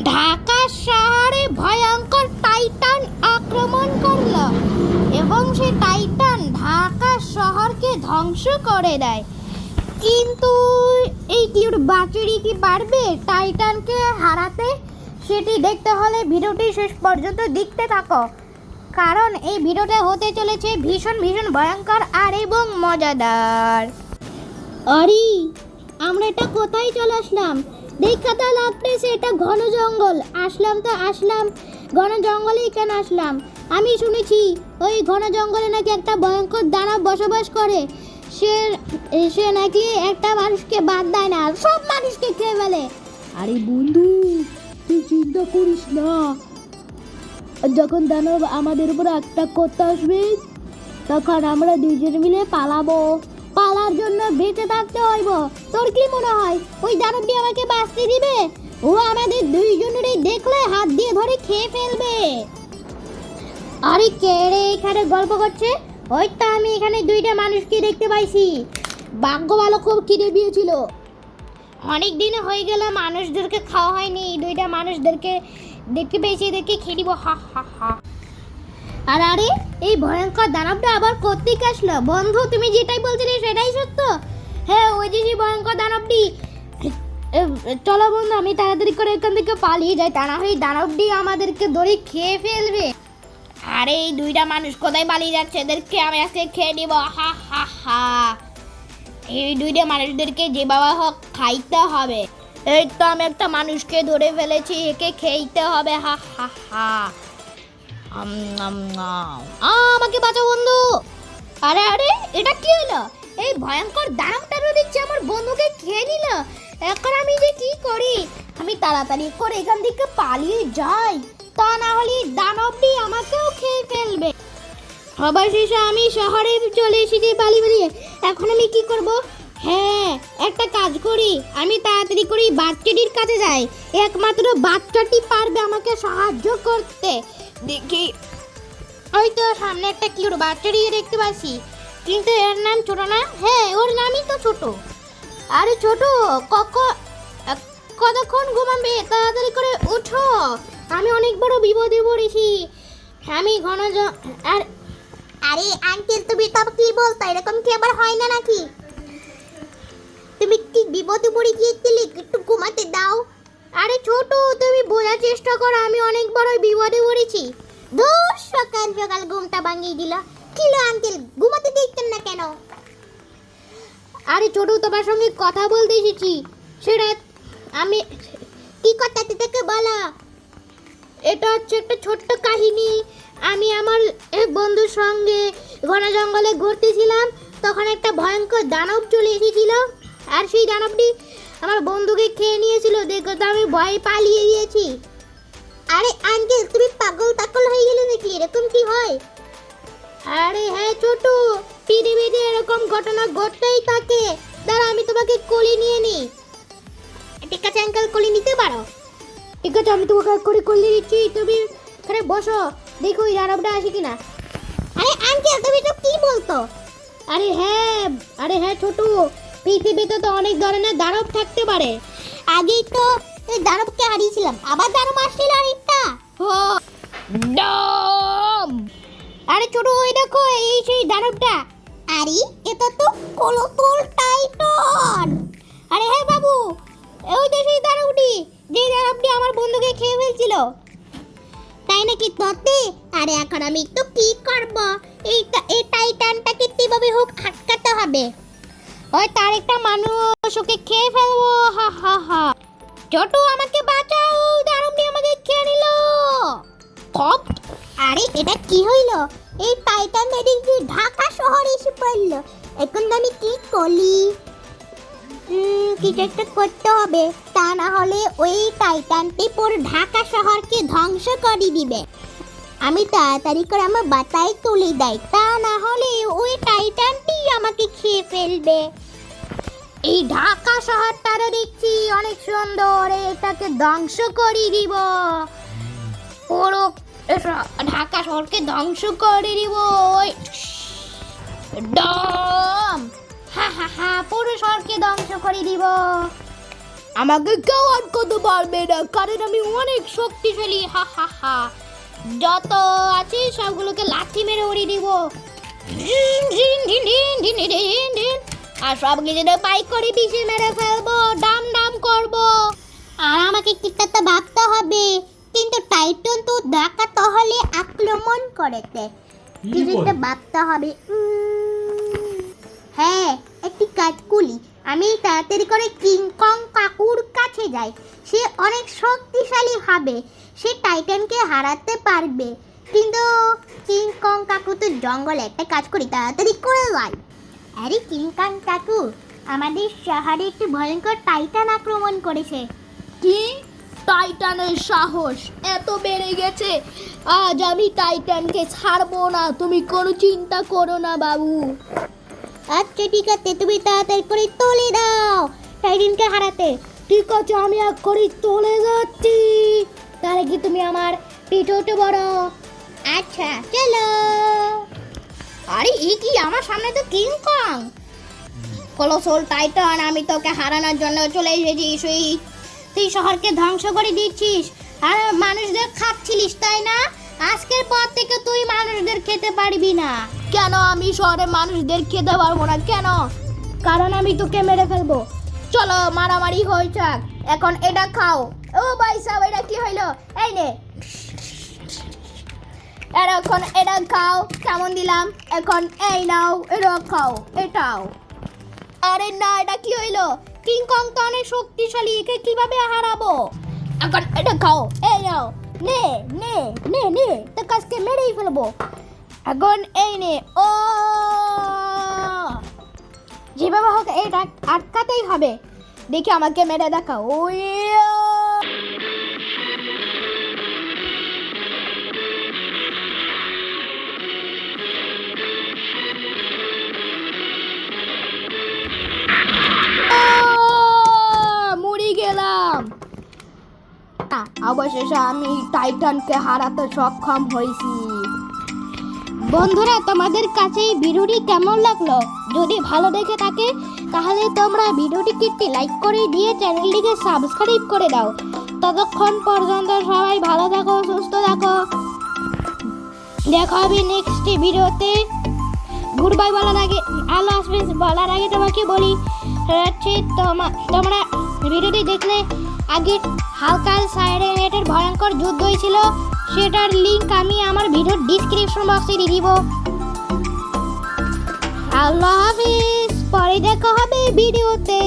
ঢাকা শহরে ভয়ঙ্কর টাইটান আক্রমণ করল এবং সেই টাইটান ঢাকা শহরকে ধ্বংস করে দেয়। কিন্তু এই কিউট বাচ্চাটি কি পারবে টাইটানকে হারাতে? সেটি দেখতে হলে ভিডিওটি শেষ পর্যন্ত দেখতে থাকো, কারণ এই ভিডিওটা হতে চলেছে ভীষণ ভীষণ ভয়ঙ্কর আর এবং মজাদার। আরে আমরা এটা কোথায় চলে আসলাম? দেখাতে লাগতেছে এটা ঘন জঙ্গল। আসলাম ঘন জঙ্গলেই কেন আসলাম? আমি শুনেছি ওই ঘন জঙ্গলে নাকি একটা ভয়ঙ্কর দানব বসবাস করে। সে নাকি একটা মানুষকে বাদ দেয় না, সব মানুষকে খেয়ে ফেলে। আরে বন্ধু, তুই চিন্তা করিস না, যখন দানব আমাদের উপর অ্যাটাক করতে আসবে তখন আমরা দুইজন মিলে পালাবো। পালার জন্য বেঁচে থাকতে হইব। তোর কি মনে হয় ওই দানবটি আমাকে বাঁচতে দিবে? ও আমাদের দুইজনেরই দেখলে হাত দিয়ে ধরে খেয়ে ফেলবে। আরে কে রে এখানে গল্প করছে? ওই তো আমি এখানে দুইটা মানুষকে দেখতে পাইছি। ভাগ্য ভালো, খুব খিদে পেয়েছিল। অনেক দিন হয়ে গেল মানুষদেরকে খাওয়া হয়নি। দুইটা মানুষদেরকে দেখতে পেয়েছি, দেখে খেয়ে দিব। হা হা হা। আর আরে এই ভয়ঙ্কর দানবটা আবার কোত্থেকে আসলো? বন্ধু, তুমি যেটাই বলছিলে সেটাই সত্য? হ্যাঁ, ওই যে সেই ভয়ঙ্কর দানবটি। চলো বন্ধু, আমি তাড়াতাড়ি করে এখান থেকে পালিয়ে যাই, তা না হয় দানবটি আমাদেরকে ধরে খেয়ে ফেলবে। আরে এই দুইটা মানুষ কোথায় পালিয়ে যাচ্ছে? এদেরকে আমি আজকে খেয়ে নিব। হা হা হা। এই দুইটা মানুষদেরকে যেভাবে হোক খাইতে হবে। এই তো আমি একটা মানুষকে ধরে ফেলেছি, একে খেইতে হবে। হা হা হা। আমাকে বাঁচাও বন্ধু। আরে আরে এটা কি হলো? এই ভয়ঙ্কর দানবটারও দেখছি আমার বন্ধুকে খেয়ে নিল। এখন আমি যে কি করি? আমি তাড়াতাড়ি করে এখান থেকে পালিয়ে যাই, তা না হলে দানবটি আমাকেও খেয়ে ফেলবে। অবশেষে আমি শহরে চলে এসেছি পালিয়ে। এখন আমি কি করব? হ্যাঁ, একটা কাজ করি, আমি তাড়াতাড়ি করে বাচ্চাটির কাছে যাই। একমাত্র বাচ্চাটি পারবে আমাকে সাহায্য করতে। দেখি, ওই তো সামনে একটা কিউট বাচ্চাটি দেখতে পাচ্ছি, কিন্তু এর নাম ছোট না? হ্যাঁ, ওর নামই তো ছোট। আরে ছোট, কতক্ষণ ঘুমাবে? তাড়াতাড়ি করে ওঠো, আমি অনেক বড় বিপদে পড়েছি। আমি আর আরে আঙ্কেল, তুমি তো কি বলতো? এরকম কি আবার হয় না নাকি? তুমি কি বিপদে পড়ে গিয়েছিলে? একটু ঘুমাতে দাও। আরে ছোট, তুমি বোঝার চেষ্টা করো, আমি অনেক বড় বিপদে পড়েছি। দূর, সকাল সকাল ঘুমটা ভাঙিয়ে দিল। কি লো আঙ্কেল, ঘুমাতে দিচ্ছেন না কেন? আরে ছোট, তোমার সঙ্গে কথা বলতে এসেছি। সেটা আমি কি কথা থেকে বলা? এটা হচ্ছে একটা ছোট্ট কাহিনী। আমি আমার এক বন্ধুর সঙ্গে ঘন জঙ্গলে ঘুরতেছিলাম, তখন একটা ভয়ঙ্কর দানব চলে এসেছিল, আর সেই দানবটি আমার বন্ধুকে খেয়ে নিয়েছিল। দেখো তো আমি ভয়ে পালিয়ে গিয়েছি। আরে আঙ্কেল, তুমি পাগল হয়ে গেলে নাকি? এরকম কি হয়? আরে হ্যাঁ ছোট, পৃথিবীতে এরকম ঘটনা ঘটতেই থাকে। দাঁড়া, আমি তোমাকে কোলে নিয়ে নিই। ঠিক আছে আঙ্কেল, কোলে নিতে পারো? ঠিক আছে, আমি তোমাকে করে কোলে নিচ্ছি। তুমি এখানে বসো, দেখো এই দানবটা আসে কিনা। আরে আঙ্কেল, তুমি তো কি বলতো? আরে হ্যাঁ ছোট, পৃথিবীতে তো অনেক ধরনের দানব থাকতে পারে। আগেই তো এই দানবকে হারিয়েছিলাম, আবার দানব আসছিল আরেকটা। ও ডম! আরে ছোট, ওই দেখো এই সেই দানবটা। আরে এটা তো কলতুল টাইটান। আরে হ্যাঁ বাবু, ওই তো সেই দানবটি, যে দানবটি আমার বন্ধুকে খেয়ে ফেলছিল। তাই নাকি ততে? আরে এখন আমি তো কি করব? এই টাইটানটাকে কিভাবে হোক আটকাতে হবে। ওই তার একটা মানুষ, ওকে খেয়ে ফেলবো। হা হা হা। ছোট, আমাকে বাঁচাও, দানবটি আমাকে খেয়ে নিল। কপ! আরে এটা কি হইল? এই টাইটান দেখি ঢাকা শহরে এসে পড়লো। এখন আমি কি করি? কিছু একটা করতে হবে, তা না হলে ওই টাইটানটি পুরো ঢাকা শহরকে ধ্বংস করে দিবে। আমি তাড়াতাড়ি করে আমার বাতায় তুলে দেয়, তা না হলে ওই টাইটানটি আমাকে খেয়ে ফেলবে। এই ঢাকা শহরটারও দেখছি অনেক সুন্দর, এটাকে ধ্বংস করে দিব। পুরো ঢাকা শহরকে ধ্বংস করে দিব। ডম! হা হা হা, পুরো শহরকে ধ্বংস করে দিব। আমাকে কেউ আটকাতে পারবে না, কারণ আমি অনেক শক্তিশালী। হা হা হা। যত আছে সবগুলোকে লাঠি মেরে উড়িয়ে দিব। আর সব কিছু পাইক করে পিছিয়ে মেরে ফেলবো, ডাম ডাম করবো। আর আমাকে কিছু একটা ভাবতে হবে, কিন্তু টাইটন তো ডাকাত হলে আক্রমণ করেছে, কিছু একটা ভাবতে হবে। হ্যাঁ, একটি কাজ করি, আমি তাড়াতাড়ি করে কিং কং কাকুর কাছে যাই। সে অনেক শক্তিশালী হবে, সে টাইটানকে হারাতে পারবে। কিন্তু কিং কং কাকু তো জঙ্গলে, একটা কাজ করি, তাড়াতাড়ি করে যাই। আরে কিং কং কাকু, আমাদের শহরে একটি ভয়ঙ্কর টাইটান আক্রমণ করেছে। কি? টাইটানের সাহস এত বেড়ে গেছে? আজ আমি টাইটানকে ছাড়বো না, তুমি কোনো চিন্তা করো না বাবু। আচ্ছা ঠিক আছে, তুমি তাড়াতাড়ি করে চলে দাও টাইটানকে হারাতে। ঠিক আছে, আমি এক্ষুনি চলে যাচ্ছি। তাহলে কি তুমি আমার পিঠে উঠে বড়? আচ্ছা চলো। আরে এ কি, আমার সামনে তো কিং কং। কলোসল টাইটান, আমি তোকে হারানোর জন্য চলে এসেছি। তুই শহরকে ধ্বংস করে দিচ্ছিস আর মানুষদের খাচ্ছিলিস, তাই না? আজকের পর থেকে তুই মানুষদের খেতে পারবি না। কেন আমি শহরে মানুষদের খেতে পারবো না? কেন? কারণ আমি তোকে মেরে ফেলবো। চলো মারামারি হয়ে যাক। এখন এটা খাও। ও ভাই সাহেব, এটা কি হইলো? এই নে, এখন এটা খাও। কেমন দিলাম? এখন এই নাও, এটা খাও, এটাও। আরে না, এটা কি হইলো? কিং কং তো অনেক শক্তিশালী, একে কিভাবে হারাবো? এখন এটা খাও, এই নাও, নে নে নে নে, তো কাজকে মেরেই ফেলবো। এখন এই নে। ও যেভাবে হোক এটা আটকাতেই হবে। দেখি, আমাকে মেরে দেখাও। ওই মরে গেলাম। অবশেষে আমি টাইটানকে হারাতে সক্ষম হয়েছি। বন্ধুরা, তোমাদের কাছে এই ভিডিওটি কেমন লাগলো? যদি ভালো দেখে থাকে তাহলে তোমরা ভিডিওটিকে একটি লাইক করে দিয়ে চ্যানেলটিকে সাবস্ক্রাইব করে দাও। ততক্ষণ পর্যন্ত সবাই ভালো থাকো, সুস্থ থাকো। দেখা হবে নেক্সট ভিডিওতে। গুড বাই বলার আগে, আল্লাহ হাফেজ বলার আগে তোমাকে বলি, তোমরা ভিডিওটি দেখলে আগে হালকার সাইরেনের ভয়ঙ্কর যুদ্ধ হয়েছিল, সেটার লিংক আমি আমার ভিডিওর ডিসক্রিপশন বক্সে দিয়ে দিব। আল্লাহ হাফেজ, পরে দেখা হবে ভিডিওতে।